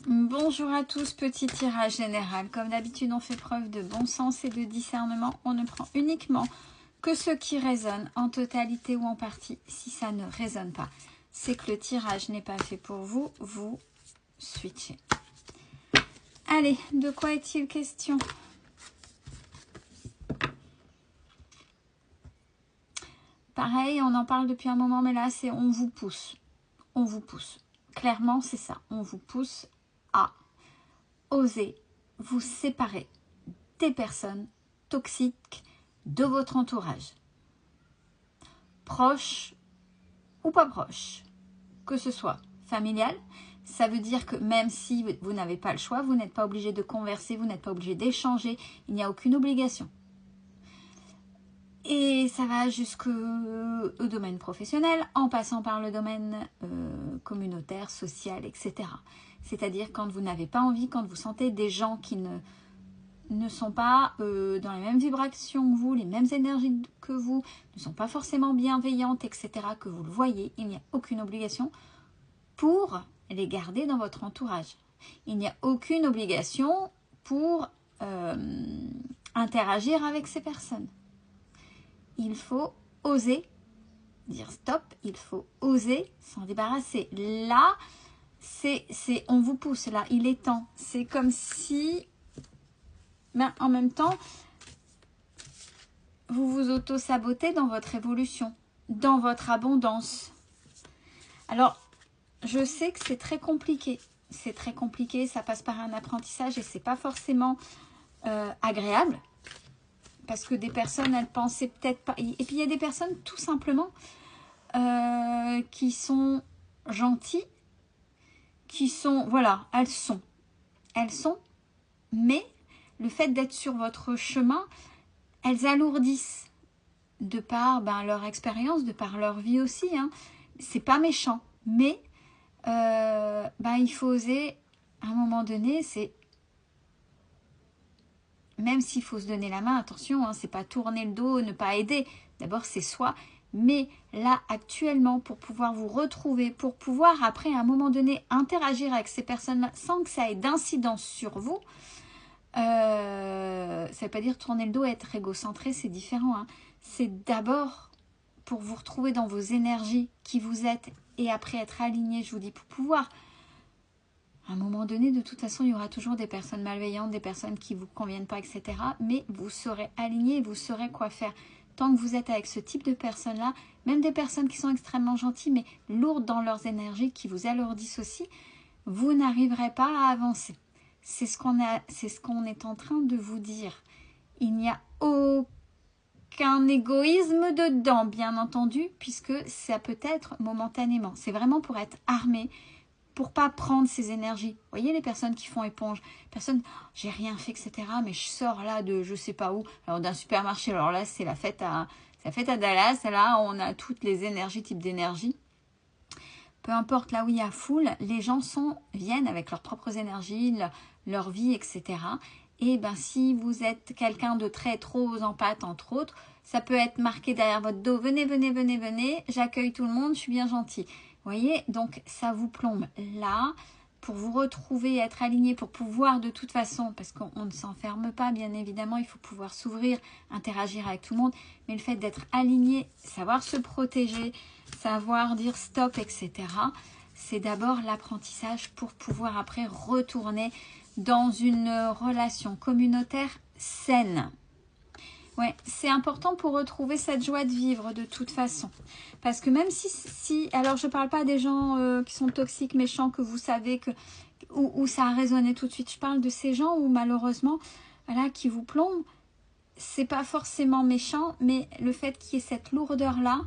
Bonjour à tous, petit tirage général. Comme d'habitude, on fait preuve de bon sens et de discernement. On ne prend uniquement que ce qui résonne en totalité ou en partie. Si ça ne résonne pas, c'est que le tirage n'est pas fait pour vous. Vous switchez. Allez, de quoi est-il question? Pareil, on en parle depuis un moment, mais là, c'est on vous pousse. On vous pousse. Clairement, c'est ça. On vous pousse à oser vous séparer des personnes toxiques de votre entourage. Proche ou pas proche, que ce soit familial, ça veut dire que même si vous n'avez pas le choix, vous n'êtes pas obligé de converser, vous n'êtes pas obligé d'échanger, il n'y a aucune obligation. Et ça va jusqu'au domaine professionnel, en passant par le domaine communautaire, social, etc. C'est-à-dire quand vous n'avez pas envie, quand vous sentez des gens qui ne sont pas dans les mêmes vibrations que vous, les mêmes énergies que vous, ne sont pas forcément bienveillantes, etc., que vous le voyez, il n'y a aucune obligation pour les garder dans votre entourage. Il n'y a aucune obligation pour interagir avec ces personnes. Il faut oser dire stop, il faut oser s'en débarrasser. Là, on vous pousse, là, il est temps. C'est comme si, ben, en même temps, vous vous auto-sabotez dans votre évolution, dans votre abondance. Alors, je sais que c'est très compliqué. C'est très compliqué, ça passe par un apprentissage et c'est pas forcément agréable. Parce que des personnes, elles pensaient peut-être pas... Et puis, il y a des personnes, tout simplement, qui sont gentilles, qui sont... Voilà, elles sont. Elles sont, mais le fait d'être sur votre chemin, elles alourdissent de par leur expérience, de par leur vie aussi. Hein. C'est pas méchant, mais il faut oser, à un moment donné, c'est... Même s'il faut se donner la main, attention, hein, c'est pas tourner le dos, ne pas aider. D'abord, c'est soi. Mais là, actuellement, pour pouvoir vous retrouver, pour pouvoir, après, à un moment donné, interagir avec ces personnes-là sans que ça ait d'incidence sur vous, ça ne veut pas dire tourner le dos et être égocentré, c'est différent. Hein. C'est d'abord pour vous retrouver dans vos énergies, qui vous êtes, et après être aligné, je vous dis, pour pouvoir... À un moment donné, de toute façon, il y aura toujours des personnes malveillantes, des personnes qui ne vous conviennent pas, etc. Mais vous serez aligné, vous saurez quoi faire. Tant que vous êtes avec ce type de personnes-là, même des personnes qui sont extrêmement gentilles, mais lourdes dans leurs énergies, qui vous alourdissent aussi, vous n'arriverez pas à avancer. C'est ce qu'on est en train de vous dire. Il n'y a aucun égoïsme dedans, bien entendu, puisque ça peut être momentanément. C'est vraiment pour être armé, pour pas prendre ces énergies. Vous voyez les personnes qui font éponge, personnes, j'ai rien fait, etc. Mais je sors là de je sais pas où, alors d'un supermarché. Alors là, c'est la fête à Dallas. Là, on a toutes les énergies, types d'énergie. Peu importe là où il y a foule, les gens viennent avec leurs propres énergies, leur vie, etc. Et si vous êtes quelqu'un de très trop aux empathes, entre autres, ça peut être marqué derrière votre dos, venez, venez, venez, venez, j'accueille tout le monde, je suis bien gentil. Vous voyez, donc ça vous plombe là pour vous retrouver, être aligné, pour pouvoir de toute façon, parce qu'on ne s'enferme pas, bien évidemment, il faut pouvoir s'ouvrir, interagir avec tout le monde, mais le fait d'être aligné, savoir se protéger, savoir dire stop, etc., c'est d'abord l'apprentissage pour pouvoir après retourner dans une relation communautaire saine. Ouais, c'est important pour retrouver cette joie de vivre de toute façon. Parce que même si alors je parle pas des gens qui sont toxiques, méchants, que vous savez où ça a résonné tout de suite. Je parle de ces gens où malheureusement, voilà, qui vous plombent. C'est pas forcément méchant, mais le fait qu'il y ait cette lourdeur-là,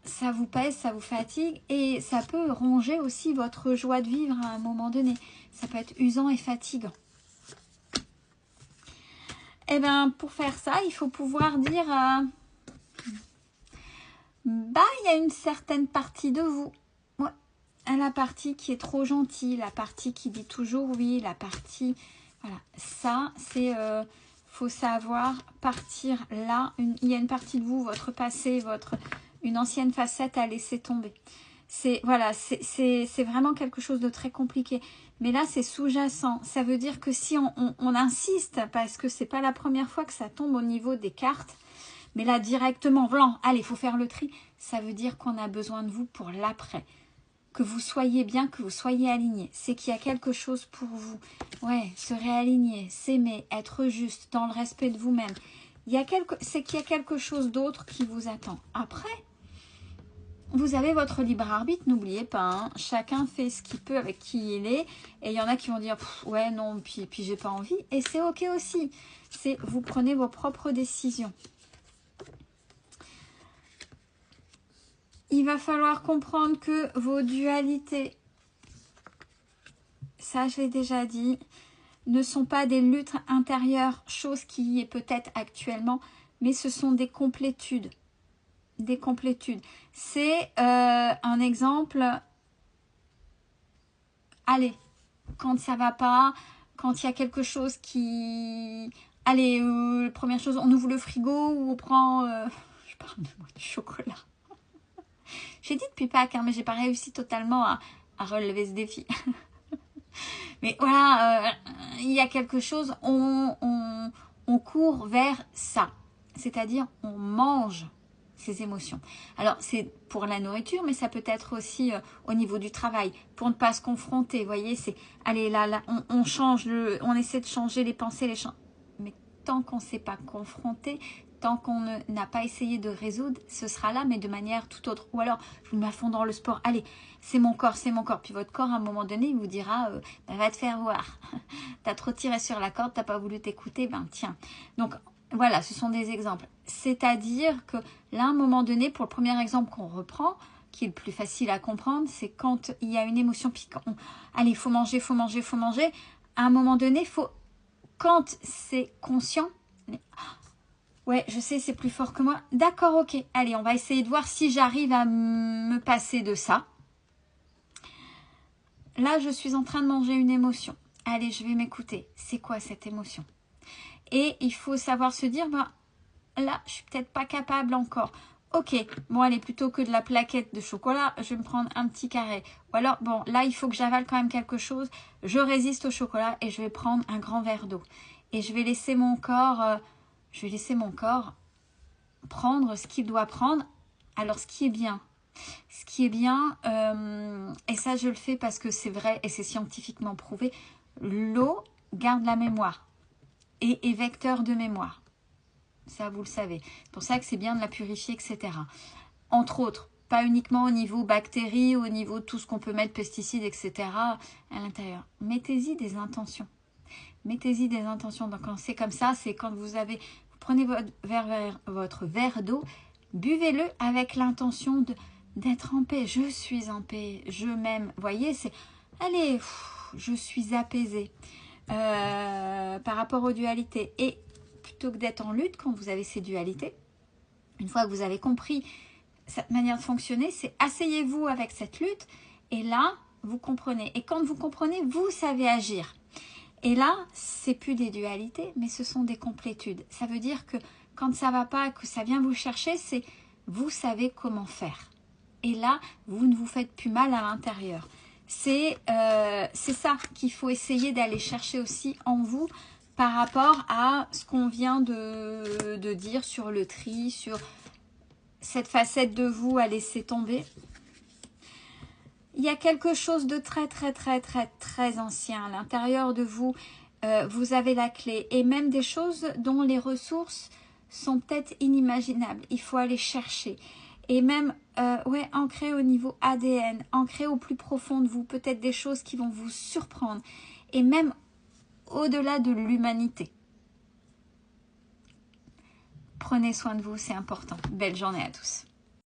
ça vous pèse, ça vous fatigue et ça peut ronger aussi votre joie de vivre à un moment donné. Ça peut être usant et fatigant. Eh bien, pour faire ça, il faut pouvoir dire, il y a une certaine partie de vous. Ouais. La partie qui est trop gentille, la partie qui dit toujours oui, la partie... Voilà, ça, c'est... faut savoir partir là. Il y a une partie de vous, votre passé, une ancienne facette à laisser tomber. Voilà, c'est vraiment quelque chose de très compliqué. Mais là, c'est sous-jacent. Ça veut dire que si on insiste, parce que c'est pas la première fois que ça tombe au niveau des cartes, mais là, directement, blanc, allez, il faut faire le tri. Ça veut dire qu'on a besoin de vous pour l'après. Que vous soyez bien, que vous soyez aligné. C'est qu'il y a quelque chose pour vous. Ouais, se réaligner, s'aimer, être juste, dans le respect de vous-même. C'est qu'il y a quelque chose d'autre qui vous attend. Après, vous avez votre libre arbitre, n'oubliez pas. Hein, chacun fait ce qu'il peut avec qui il est. Et il y en a qui vont dire, ouais, non, puis j'ai pas envie. Et c'est ok aussi. C'est vous prenez vos propres décisions. Il va falloir comprendre que vos dualités, ça je l'ai déjà dit, ne sont pas des luttes intérieures, chose qui est peut-être actuellement, mais ce sont des complétudes. Des complétudes. C'est un exemple, allez, quand ça va pas, quand il y a quelque chose qui... Allez, première chose, on ouvre le frigo ou on prend... je parle de moi, du chocolat. J'ai dit depuis Pâques, hein, mais j'ai pas réussi totalement à relever ce défi. Mais voilà, il y a quelque chose, on court vers ça. C'est-à-dire, on mange ses émotions. Alors, c'est pour la nourriture, mais ça peut être aussi au niveau du travail, pour ne pas se confronter. Vous voyez, c'est, allez, là on change, on essaie de changer les pensées, mais tant qu'on ne s'est pas confronté, tant qu'on n'a pas essayé de résoudre, ce sera là, mais de manière tout autre. Ou alors, je me mets à fond dans le sport. Allez, c'est mon corps, c'est mon corps. Puis votre corps, à un moment donné, il vous dira, va te faire voir. T'as trop tiré sur la corde, t'as pas voulu t'écouter, ben tiens. Donc, voilà, ce sont des exemples. C'est-à-dire que là, à un moment donné, pour le premier exemple qu'on reprend, qui est le plus facile à comprendre, c'est quand il y a une émotion piquante. Allez, il faut manger, faut manger, faut manger. À un moment donné, quand c'est conscient, ouais, je sais, c'est plus fort que moi. D'accord, ok. Allez, on va essayer de voir si j'arrive à me passer de ça. Là, je suis en train de manger une émotion. Allez, je vais m'écouter. C'est quoi cette émotion? Et il faut savoir se dire, bah, là, je suis peut-être pas capable encore. Ok, bon, allez, plutôt que de la plaquette de chocolat, je vais me prendre un petit carré. Ou alors, bon, là, il faut que j'avale quand même quelque chose. Je résiste au chocolat et je vais prendre un grand verre d'eau. Et je vais laisser mon corps... prendre ce qu'il doit prendre. Alors, ce qui est bien, et ça je le fais parce que c'est vrai et c'est scientifiquement prouvé, l'eau garde la mémoire et est vecteur de mémoire. Ça, vous le savez. C'est pour ça que c'est bien de la purifier, etc. Entre autres, pas uniquement au niveau bactéries, au niveau de tout ce qu'on peut mettre, pesticides, etc. à l'intérieur. Mettez-y des intentions. Mettez-y des intentions. Donc, quand c'est comme ça, c'est quand vous prenez votre verre d'eau, buvez-le avec l'intention d'être en paix. Je suis en paix, je m'aime. Vous voyez, c'est, allez, je suis apaisée par rapport aux dualités. Et plutôt que d'être en lutte, quand vous avez ces dualités, une fois que vous avez compris cette manière de fonctionner, c'est asseyez-vous avec cette lutte et là, vous comprenez. Et quand vous comprenez, vous savez agir. Et là, c'est plus des dualités, mais ce sont des complétudes. Ça veut dire que quand ça va pas, que ça vient vous chercher, c'est vous savez comment faire. Et là, vous ne vous faites plus mal à l'intérieur. C'est ça qu'il faut essayer d'aller chercher aussi en vous par rapport à ce qu'on vient de dire sur le tri, sur cette facette de vous à laisser tomber. Il y a quelque chose de très ancien à l'intérieur de vous. Vous avez la clé et même des choses dont les ressources sont peut-être inimaginables. Il faut aller chercher. Et même, ancré au niveau ADN, ancré au plus profond de vous, peut-être des choses qui vont vous surprendre. Et même au-delà de l'humanité. Prenez soin de vous, c'est important. Belle journée à tous.